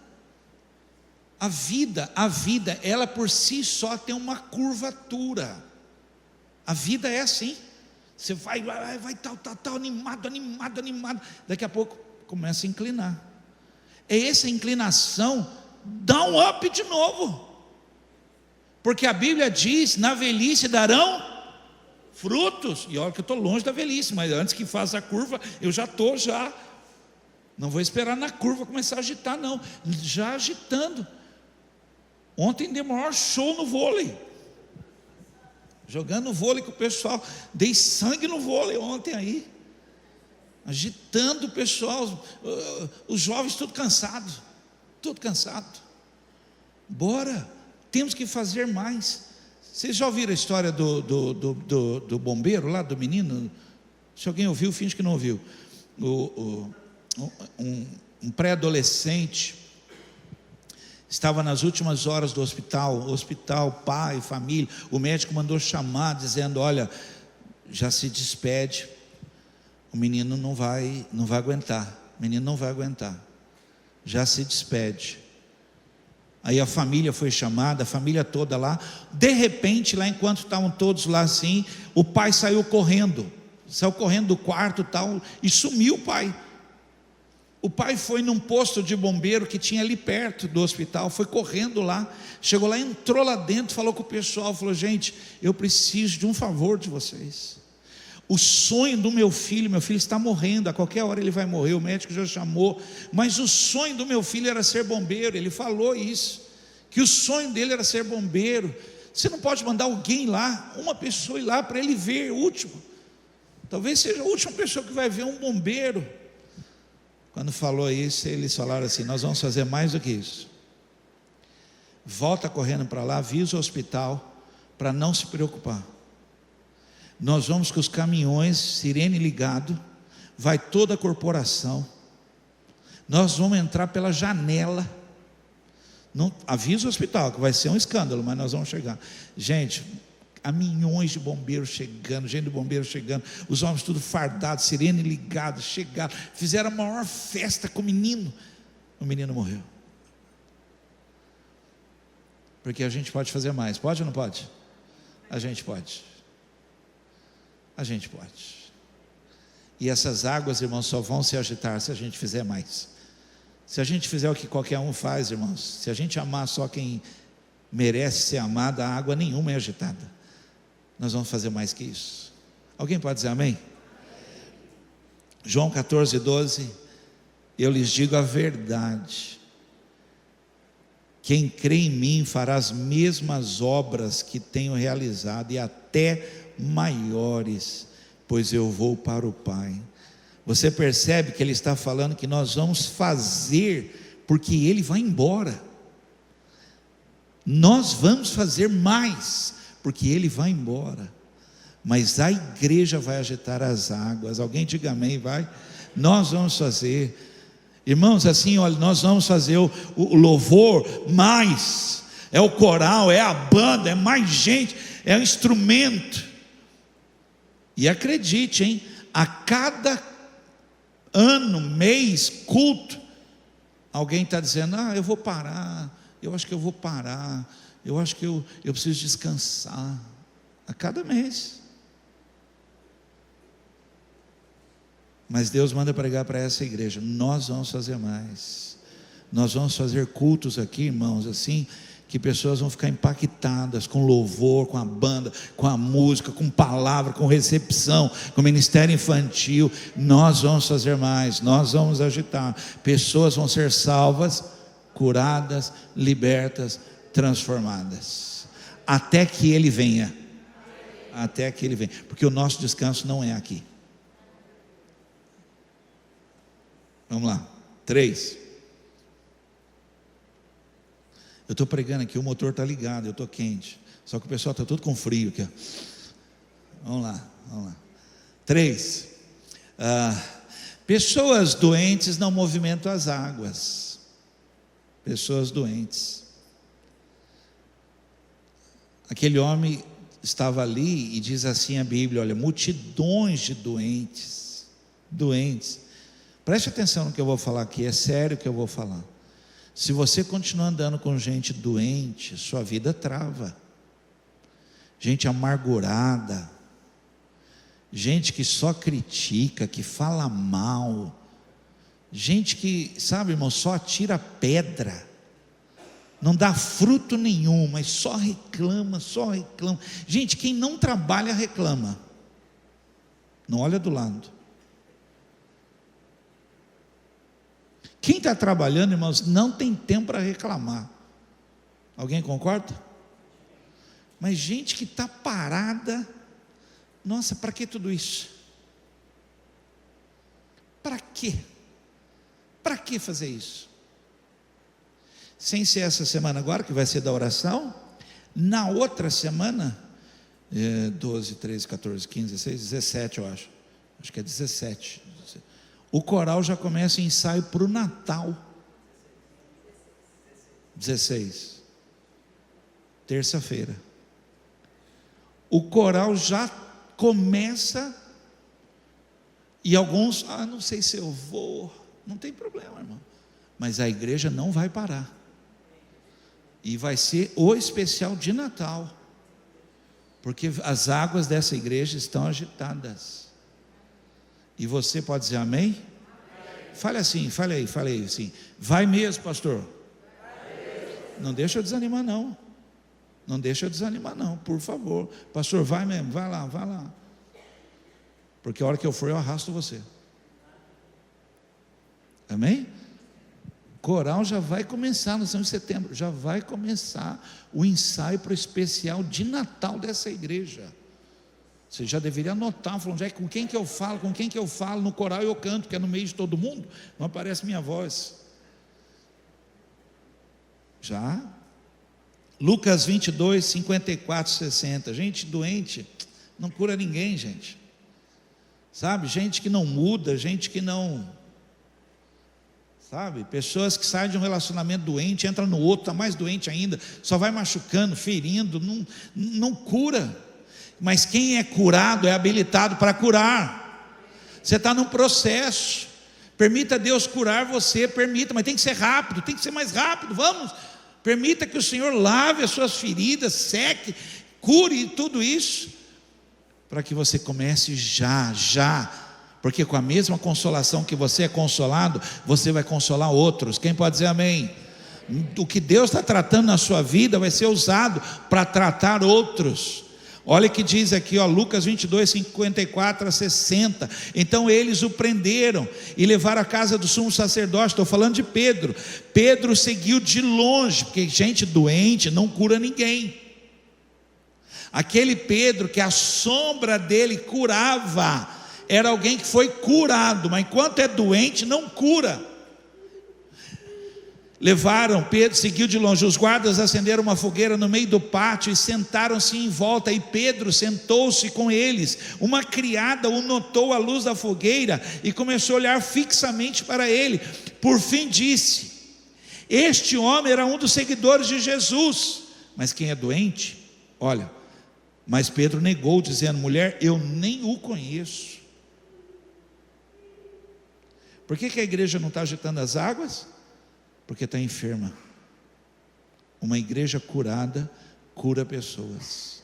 A vida, ela por si só tem uma curvatura. A vida é assim, você vai tal, animado, daqui a pouco começa a inclinar. É essa inclinação, dá um up de novo, porque a Bíblia diz, na velhice darão frutos, e olha que eu estou longe da velhice, mas antes que faça a curva, eu já estou Não vou esperar na curva começar a agitar, não. Já agitando. Ontem dei o maior show no vôlei. Jogando vôlei com o pessoal. Dei sangue no vôlei ontem aí. Agitando o pessoal. Os jovens tudo cansado. Tudo cansado. Bora. Temos que fazer mais. Vocês já ouviram a história do bombeiro lá, do menino? Se alguém ouviu, finge que não ouviu. Um pré-adolescente estava nas últimas horas do hospital, pai, família. O médico mandou chamar, dizendo: olha, já se despede, o menino não vai aguentar, o menino não vai aguentar, já se despede. Aí a família foi chamada, a família toda lá. De repente, lá enquanto estavam todos lá assim, o pai saiu correndo do quarto tal, e sumiu o pai. O pai foi num posto de bombeiro que tinha ali perto do hospital, foi correndo lá, chegou lá, entrou lá dentro, falou com o pessoal, falou: gente, eu preciso de um favor de vocês. O sonho do meu filho está morrendo, a qualquer hora ele vai morrer, o médico já chamou, mas o sonho do meu filho era ser bombeiro. Ele falou isso, que o sonho dele era ser bombeiro. Você não pode mandar alguém lá, uma pessoa ir lá para ele ver, o último, talvez seja a última pessoa que vai ver um bombeiro. Quando falou isso, eles falaram assim: nós vamos fazer mais do que isso. Volta correndo para lá, avisa o hospital para não se preocupar. Nós vamos com os caminhões, sirene ligado, vai toda a corporação. Nós vamos entrar pela janela. Não, avisa o hospital que vai ser um escândalo, mas nós vamos chegar. Gente, caminhões de bombeiros chegando, gente do bombeiro chegando, os homens tudo fardados, sirene ligado, chegaram, fizeram a maior festa com o menino morreu. Porque a gente pode fazer mais, pode ou não pode? A gente pode. E essas águas, irmãos, só vão se agitar se a gente fizer mais. Se a gente fizer o que qualquer um faz, irmãos, se a gente amar só quem merece ser amado, a água nenhuma é agitada. Nós vamos fazer mais que isso. Alguém pode dizer amém? João 14:12, eu lhes digo a verdade: quem crê em mim fará as mesmas obras que tenho realizado, e até maiores, pois eu vou para o Pai. Você percebe que ele está falando que nós vamos fazer, porque ele vai embora. Nós vamos fazer mais, porque ele vai embora. Mas a igreja vai agitar as águas. Alguém diga amém, vai. Nós vamos fazer, irmãos, assim, olha, nós vamos fazer o louvor mais, é o coral, é a banda, é mais gente, é o instrumento. E acredite, hein, a cada ano, mês, culto, alguém está dizendo: eu vou parar, eu acho que eu vou parar, eu acho que eu preciso descansar. A cada mês. Mas Deus manda pregar para essa igreja: nós vamos fazer mais. Nós vamos fazer cultos aqui, irmãos, assim, que pessoas vão ficar impactadas com louvor, com a banda, com a música, com palavra, com recepção, com ministério infantil. Nós vamos fazer mais, nós vamos agitar. Pessoas vão ser salvas, curadas, libertas, transformadas, até que Ele venha. Até que Ele venha, porque o nosso descanso não é aqui. Vamos lá, 3. Eu estou pregando aqui, o motor está ligado, eu estou quente, só que o pessoal está tudo com frio aqui, ó. Vamos lá. 3. Pessoas doentes não movimentam as águas. Pessoas doentes. Aquele homem estava ali, e diz assim a Bíblia, olha, multidões de doentes. Preste atenção no que eu vou falar aqui, é sério o que eu vou falar. Se você continuar andando com gente doente, sua vida trava. Gente amargurada, gente que só critica, que fala mal, gente que, sabe, irmão, só atira pedra, não dá fruto nenhum, mas só reclama. Gente, quem não trabalha reclama. Não olha do lado. Quem está trabalhando, irmãos, não tem tempo para reclamar. Alguém concorda? Mas gente que está parada, nossa, para que tudo isso? Para quê? Para que fazer isso? Sem ser essa semana agora, que vai ser da oração, na outra semana, 12, 13, 14, 15, 16, 17 eu acho que é 17, o coral já começa ensaio para o Natal, 16, terça-feira, o coral já começa, e alguns, não sei se eu vou, não tem problema, irmão, mas a igreja não vai parar, e vai ser o especial de Natal, porque as águas dessa igreja estão agitadas, e você pode dizer amém? Fale assim, fale aí assim, vai mesmo, pastor? Não deixa eu desanimar não, por favor, pastor, vai mesmo, vai lá, porque a hora que eu for eu arrasto você, amém? Coral já vai começar, nós estamos em setembro, já vai começar o ensaio para o especial de Natal dessa igreja. Você já deveria anotar, falando, com quem que eu falo, no coral eu canto, que é no meio de todo mundo, não aparece minha voz. Já? Lucas 22, 54, 60, gente doente, não cura ninguém, gente. Sabe, gente que não muda, gente que não... Sabe, pessoas que saem de um relacionamento doente, entram no outro, está mais doente ainda, só vai machucando, ferindo, não cura. Mas quem é curado é habilitado para curar. Você está num processo, permita Deus curar você, permita, mas tem que ser rápido, tem que ser mais rápido, vamos, permita que o Senhor lave as suas feridas, seque, cure tudo isso, para que você comece já, porque com a mesma consolação que você é consolado, você vai consolar outros. Quem pode dizer amém? O que Deus está tratando na sua vida vai ser usado para tratar outros. Olha o que diz aqui, Lucas 22, 54 a 60. Então eles o prenderam e levaram à casa do sumo sacerdote. Estou falando de Pedro. Pedro seguiu de longe, porque gente doente não cura ninguém. Aquele Pedro que a sombra dele curava, era alguém que foi curado, mas enquanto é doente não cura. Levaram, Pedro seguiu de longe, os guardas acenderam uma fogueira no meio do pátio e sentaram-se em volta, e Pedro sentou-se com eles. Uma criada o notou à luz da fogueira e começou a olhar fixamente para ele. Por fim disse: este homem era um dos seguidores de Jesus. Mas quem é doente? Olha, mas Pedro negou, dizendo: mulher, eu nem o conheço. Por que a igreja não está agitando as águas? Porque está enferma. Uma igreja curada cura pessoas.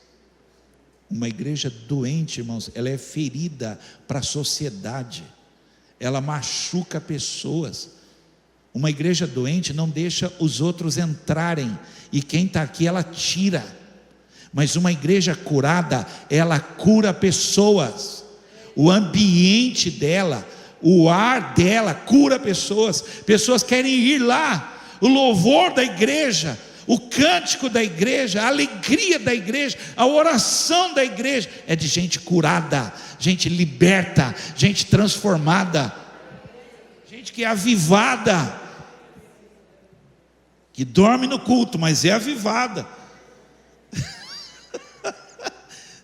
Uma igreja doente, irmãos, ela é ferida para a sociedade, ela machuca pessoas. Uma igreja doente não deixa os outros entrarem, e quem está aqui ela tira. Mas uma igreja curada, ela cura pessoas. O ambiente dela, o ar dela cura pessoas. Pessoas querem ir lá. O louvor da igreja, o cântico da igreja, a alegria da igreja, a oração da igreja é de gente curada, gente liberta, gente transformada, gente que é avivada, que dorme no culto, mas é avivada.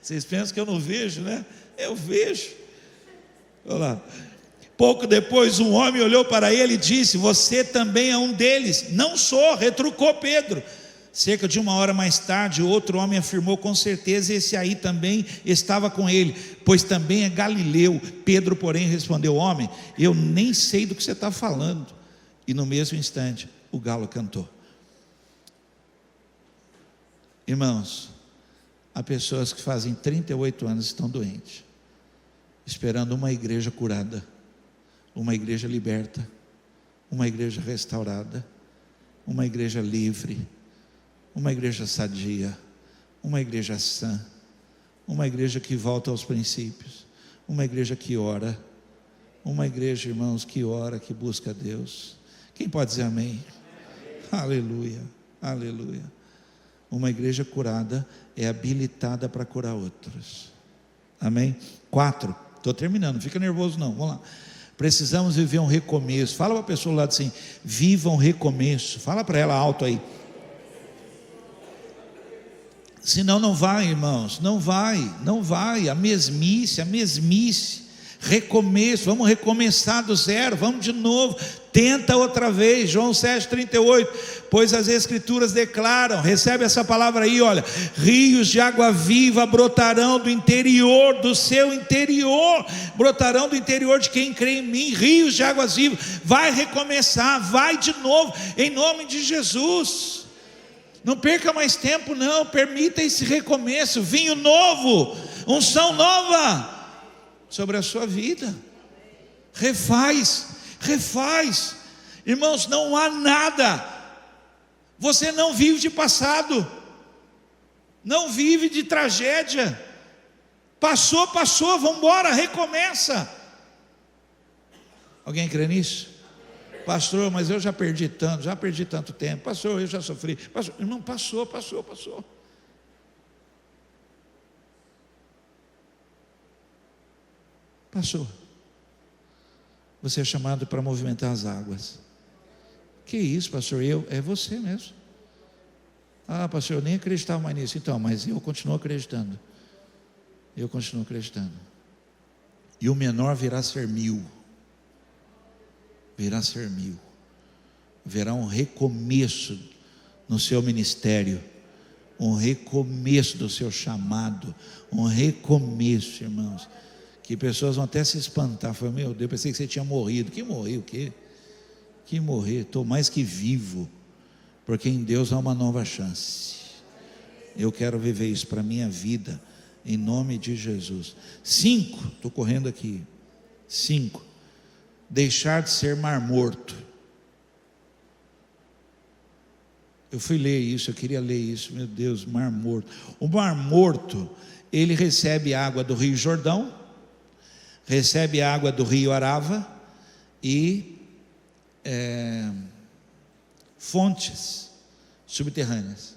Vocês pensam que eu não vejo, né? Eu vejo. Olha lá. Pouco depois um homem olhou para ele e disse: você também é um deles. Não sou, retrucou Pedro. Cerca de 1 hora mais tarde, outro homem afirmou: com certeza esse aí também estava com ele, pois também é galileu. Pedro, porém, respondeu: homem, eu nem sei do que você está falando. E no mesmo instante o galo cantou. Irmãos, há pessoas que fazem 38 anos e estão doentes, esperando uma igreja curada, uma igreja liberta, uma igreja restaurada, uma igreja livre, uma igreja sadia, uma igreja sã, uma igreja que volta aos princípios, uma igreja que ora, uma igreja, irmãos, que ora, que busca a Deus, Quem pode dizer amém? Aleluia, aleluia. Uma igreja curada é habilitada para curar outros. Amém? 4, estou terminando, não fica nervoso não, vamos lá. Precisamos viver um recomeço. Fala para a pessoa lá assim: viva um recomeço. Fala para ela alto aí. Senão não vai, irmãos, não vai, a mesmice, recomeço, vamos recomeçar do zero, vamos de novo, tenta outra vez, João 7,38, pois as escrituras declaram, recebe essa palavra aí, olha, rios de água viva brotarão do interior, do seu interior, brotarão do interior de quem crê em mim, rios de águas vivas, vai recomeçar, vai de novo, em nome de Jesus. Não perca mais tempo não, permita esse recomeço, vinho novo, unção nova sobre a sua vida. Refaz, irmãos, não há nada, você não vive de passado, não vive de tragédia, passou, vamos embora, recomeça. Alguém crê nisso? Pastor, mas eu já perdi tanto tempo. Pastor, eu já sofri. Pastor, irmão, passou. Passou. Você é chamado para movimentar as águas. Que isso, pastor? É você mesmo. Ah, pastor, eu nem acreditava mais nisso. Então, mas eu continuo acreditando. E o menor virá ser 1000. Haverá um recomeço no seu ministério, um recomeço do seu chamado, um recomeço, irmãos, que pessoas vão até se espantar, falam, meu Deus, pensei que você tinha morrido. Que morrer o quê? Que morrer, estou mais que vivo, porque em Deus há uma nova chance. Eu quero viver isso para a minha vida, em nome de Jesus. 5, estou correndo aqui. 5, deixar de ser mar morto. Eu fui ler isso, eu queria ler isso, meu Deus, mar morto. O mar morto, ele recebe água do rio Jordão, recebe água do rio Arava e fontes subterrâneas.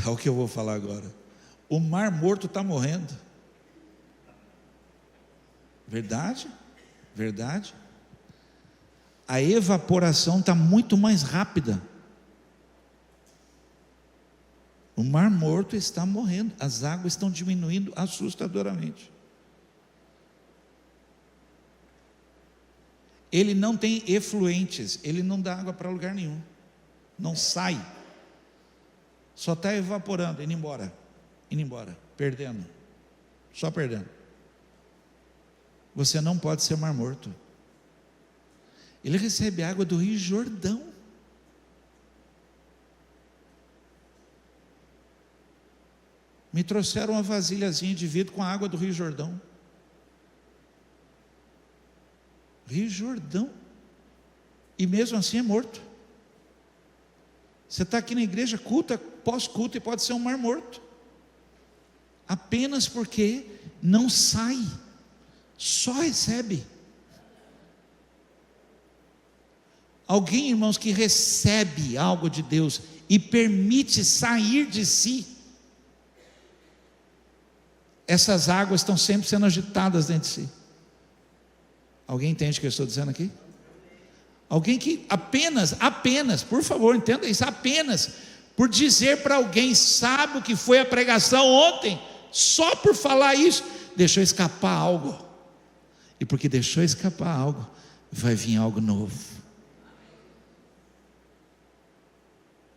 É o que eu vou falar agora. O mar morto está morrendo. Verdade? A evaporação está muito mais rápida. O mar morto está morrendo, as águas estão diminuindo assustadoramente. Ele não tem efluentes, ele não dá água para lugar nenhum, não sai, só está evaporando, indo embora, perdendo, só perdendo. Você não pode ser mar morto. Ele recebe água do rio Jordão. Me trouxeram uma vasilhazinha de vidro com a água do rio Jordão. Rio Jordão. E mesmo assim é morto. Você está aqui na igreja, culta, pós-culto, e pode ser um mar morto. Apenas porque não sai. Só recebe. Alguém, irmãos, que recebe algo de Deus e permite sair de si, essas águas estão sempre sendo agitadas dentro de si. Alguém entende o que eu estou dizendo aqui? Alguém que apenas, por favor, entenda isso, apenas por dizer para alguém, sabe o que foi a pregação ontem, só por falar isso, deixou escapar algo. E porque deixou escapar algo, vai vir algo novo.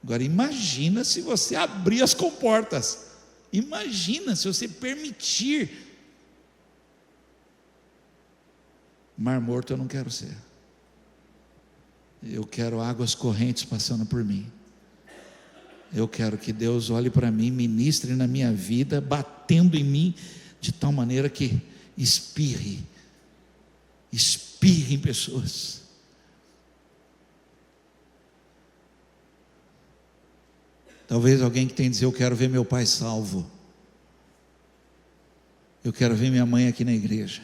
Agora imagina se você abrir as comportas. Imagina se você permitir. Mar morto eu não quero ser. Eu quero águas correntes passando por mim. Eu quero que Deus olhe para mim, ministre na minha vida, batendo em mim de tal maneira que espirre em pessoas. Talvez alguém que tem que dizer, eu quero ver meu pai salvo, eu quero ver minha mãe aqui na igreja,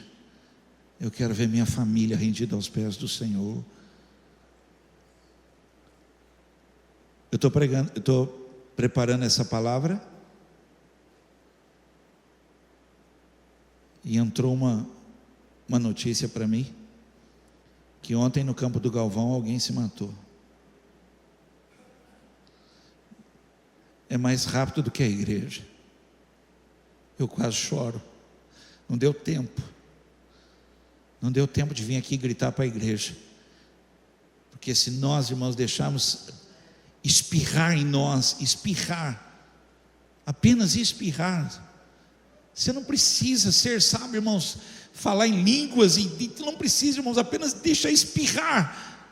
Eu quero ver minha família rendida aos pés do Senhor. Eu estou preparando essa palavra, e entrou uma notícia para mim, que ontem no campo do Galvão alguém se matou. É mais rápido do que a igreja. Eu quase choro. Não deu tempo. Não deu tempo de vir aqui gritar para a igreja. Porque se nós, irmãos, deixarmos espirrar em nós, apenas espirrar. Você não precisa ser, sabe, irmãos, falar em línguas, não precisa, irmãos, apenas deixa espirrar.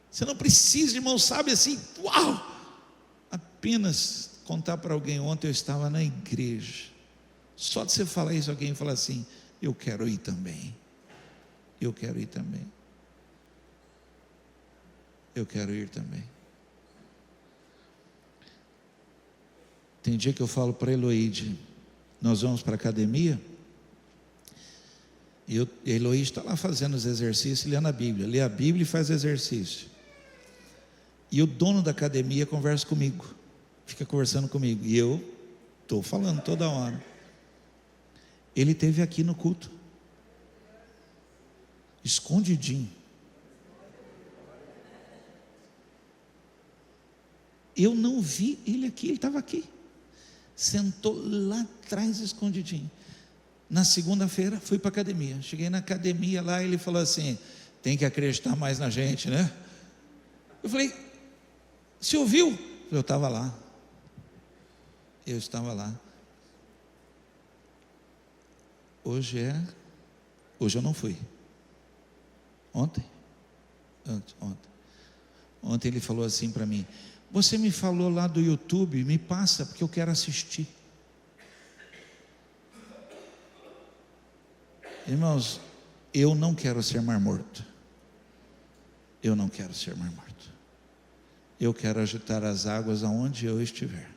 Você não precisa, irmãos, sabe, assim, uau! Apenas contar para alguém: ontem eu estava na igreja. Só de você falar isso, alguém fala assim: eu quero ir também. Eu quero ir também. Eu quero ir também. Tem dia que eu falo para a Eloíde: nós vamos para a academia, e a Eloíde está lá fazendo os exercícios, lendo a Bíblia. Lê a Bíblia e faz exercício. E o dono da academia conversa comigo, fica conversando comigo, e eu estou falando toda hora. Ele esteve aqui no culto, escondidinho. Eu não vi ele aqui, ele estava aqui, sentou lá atrás escondidinho. Na segunda-feira fui para a academia. Cheguei na academia lá, ele falou assim: tem que acreditar mais na gente, né? Eu falei: você ouviu? Eu estava lá. Eu estava lá. Hoje eu não fui. Ontem ele falou assim para mim: você me falou lá do YouTube, me passa, porque eu quero assistir. Irmãos, eu não quero ser mar morto. Eu não quero ser mar morto. Eu quero agitar as águas aonde eu estiver.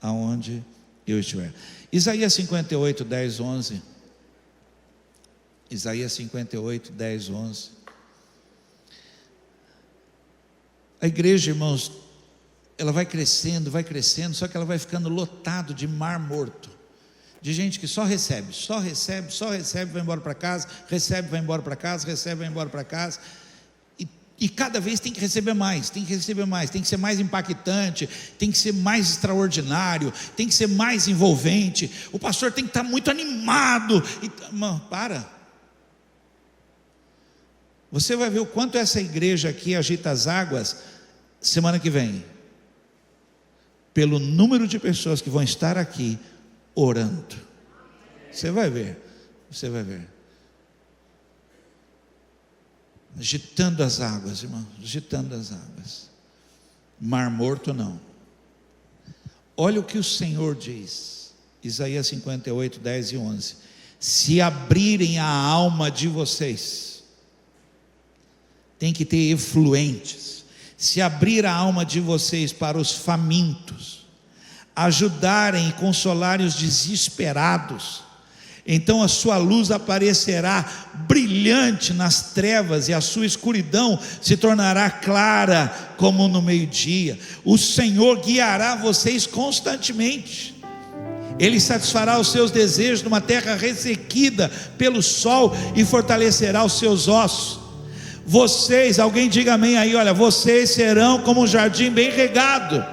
Aonde eu estiver. Isaías 58, 10, 11. Isaías 58, 10, 11. A igreja, irmãos, ela vai crescendo, só que ela vai ficando lotado de mar morto, de gente que só recebe, vai embora para casa, recebe, vai embora para casa, recebe, vai embora para casa, e cada vez tem que receber mais, tem que ser mais impactante, tem que ser mais extraordinário, tem que ser mais envolvente, o pastor tem que estar muito animado, irmão, para. Você vai ver o quanto essa igreja aqui agita as águas semana que vem, pelo número de pessoas que vão estar aqui orando. Você vai ver. Agitando as águas, irmão, agitando as águas. Mar morto não. Olha o que o Senhor diz, Isaías 58, 10 e 11. Se abrirem a alma de vocês, tem que ter efluentes. Se abrir a alma de vocês para os famintos, ajudarem e consolarem os desesperados, então a sua luz aparecerá brilhante nas trevas, e a sua escuridão se tornará clara como no meio-dia. O Senhor guiará vocês constantemente. Ele satisfará os seus desejos numa terra ressequida pelo sol e fortalecerá os seus ossos. Vocês, alguém diga amém aí, olha, vocês serão como um jardim bem regado,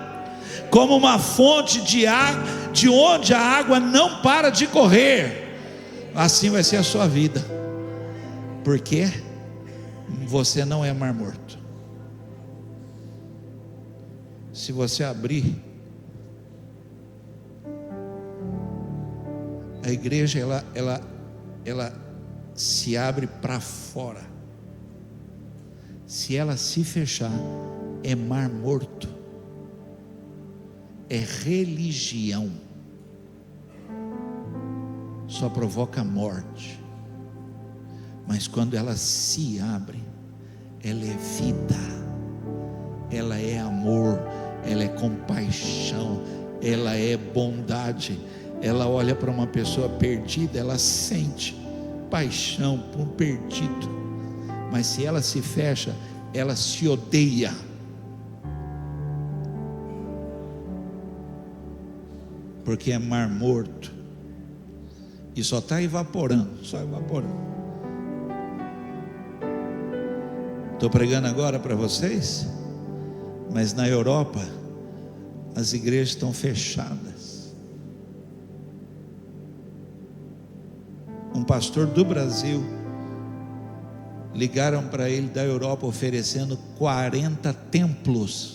como uma fonte de água, de onde a água não para de correr. Assim vai ser a sua vida, porque você não é mar morto. Se você abrir, a igreja ela se abre para fora. Se ela se fechar, é mar morto, é religião, só provoca morte. Mas quando ela se abre, ela é vida, ela é amor, ela é compaixão, ela é bondade. Ela olha para uma pessoa perdida, ela sente, compaixão por um perdido, mas se ela se fecha, ela se odeia. Porque é mar morto e só está evaporando, só evaporando. Estou pregando agora para vocês, mas na Europa as igrejas estão fechadas. Um pastor do Brasil, ligaram para ele da Europa oferecendo 40 templos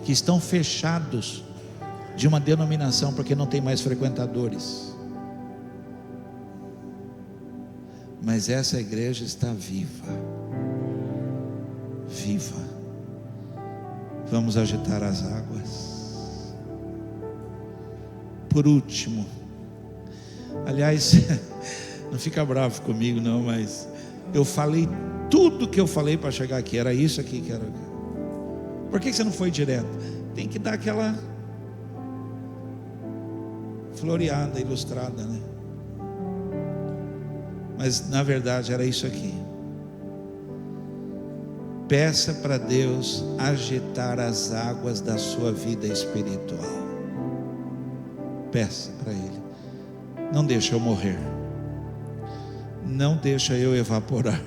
que estão fechados, de uma denominação, porque não tem mais frequentadores. Mas essa igreja está viva. Vamos agitar as águas. Por último, aliás, não fica bravo comigo não, mas eu falei tudo que eu falei para chegar aqui, era isso aqui que era. Por que você não foi direto? Tem que dar aquela floreada, ilustrada, né? Mas na verdade era isso aqui. Peça para Deus agitar as águas da sua vida espiritual. Peça para Ele. Não deixa eu morrer. Não deixa eu evaporar.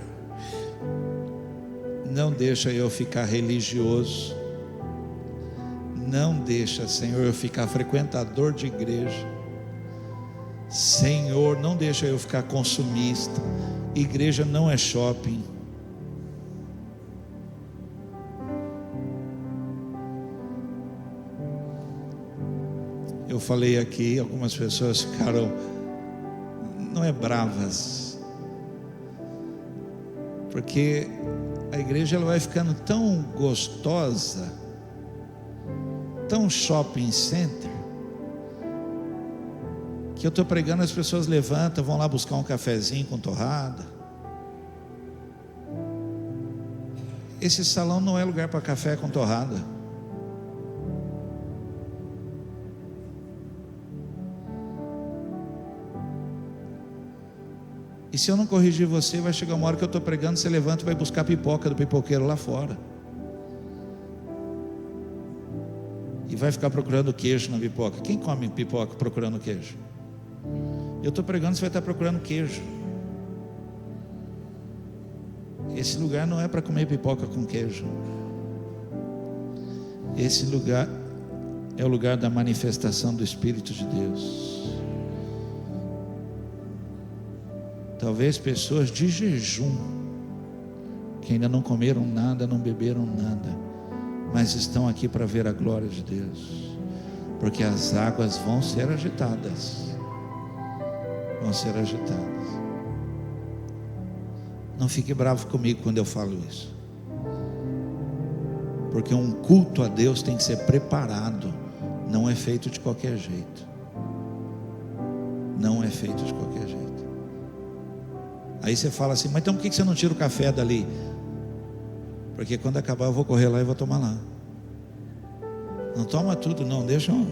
Não deixa eu ficar religioso. Não deixa, Senhor, eu ficar frequentador de igreja. Senhor, não deixa eu ficar consumista. Igreja não é shopping. Eu falei aqui, algumas pessoas ficaram, não é bravas, porque a igreja ela vai ficando tão gostosa, tão shopping center, que eu estou pregando, as pessoas levantam, vão lá buscar um cafezinho com torrada. Esse salão não é lugar para café com torrada. E se eu não corrigir você, vai chegar uma hora que eu estou pregando, você levanta e vai buscar pipoca do pipoqueiro lá fora. E vai ficar procurando queijo na pipoca. Quem come pipoca procurando queijo? Eu estou pregando, você vai estar procurando queijo. Esse lugar não é para comer pipoca com queijo. Esse lugar é o lugar da manifestação do Espírito de Deus. Talvez pessoas de jejum, que ainda não comeram nada, não beberam nada, mas estão aqui para ver a glória de Deus, porque as águas vão ser agitadas. Vão ser agitadas. Não fique bravo comigo quando eu falo isso, porque um culto a Deus tem que ser preparado, não é feito de qualquer jeito. Não é feito de qualquer jeito. Aí você fala assim, mas então por que você não tira o café dali? Porque quando acabar eu vou correr lá e vou tomar lá. Não toma tudo não, deixa um.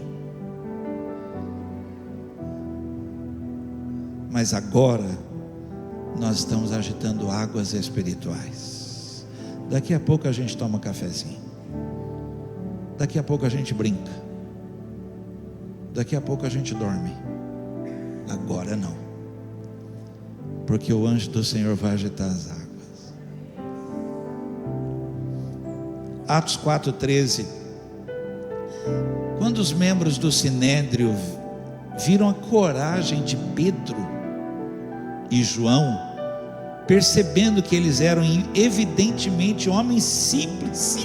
Mas agora nós estamos agitando águas espirituais. Daqui a pouco a gente toma um cafezinho. Daqui a pouco a gente brinca. Daqui a pouco a gente dorme. Agora não. Porque o anjo do Senhor vai agitar as águas. Atos 4:13. Quando os membros do Sinédrio viram a coragem de Pedro e João, percebendo que eles eram evidentemente homens simples,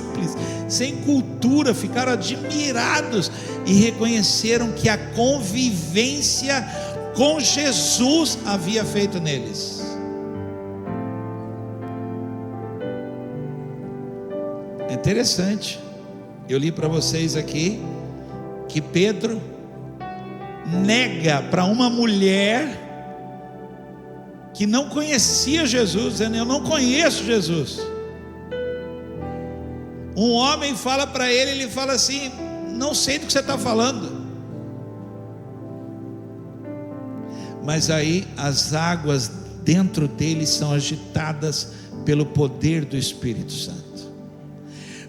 sem cultura, ficaram admirados e reconheceram que a convivência com Jesus havia feito neles. É interessante, eu li para vocês aqui que Pedro nega para uma mulher que não conhecia Jesus, dizendo: eu não conheço Jesus. Um homem fala para ele, ele fala assim: não sei do que você está falando. mas aí as águas dentro dele são agitadas pelo poder do Espírito Santo.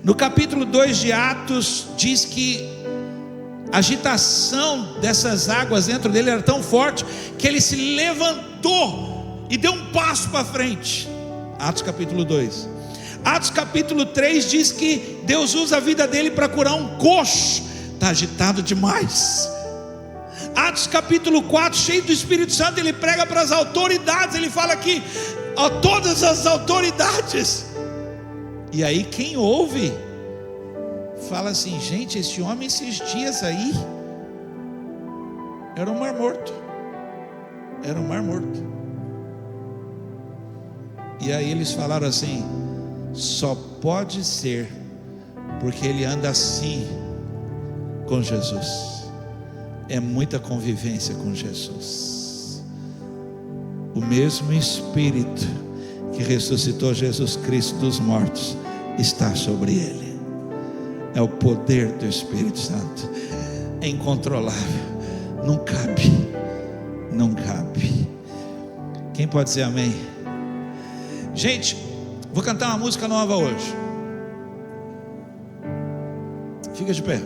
No capítulo 2 de Atos diz que a agitação dessas águas dentro dele era tão forte que ele se levantou e deu um passo para frente. Atos capítulo 2. Atos capítulo 3 diz que Deus usa a vida dele para curar um coxo. Está agitado demais. Atos capítulo 4, cheio do Espírito Santo, ele prega para as autoridades. Ele fala aqui, a todas as autoridades. E aí quem ouve fala assim: gente, esse homem esses dias aí era um mar morto. Era um mar morto. E aí eles falaram assim: só pode ser porque ele anda assim com Jesus. É muita convivência com Jesus. O mesmo Espírito que ressuscitou Jesus Cristo dos mortos está sobre ele. É o poder do Espírito Santo. É incontrolável. Não cabe. Não cabe. Quem pode dizer amém? Gente, vou cantar uma música nova hoje. Fica de pé.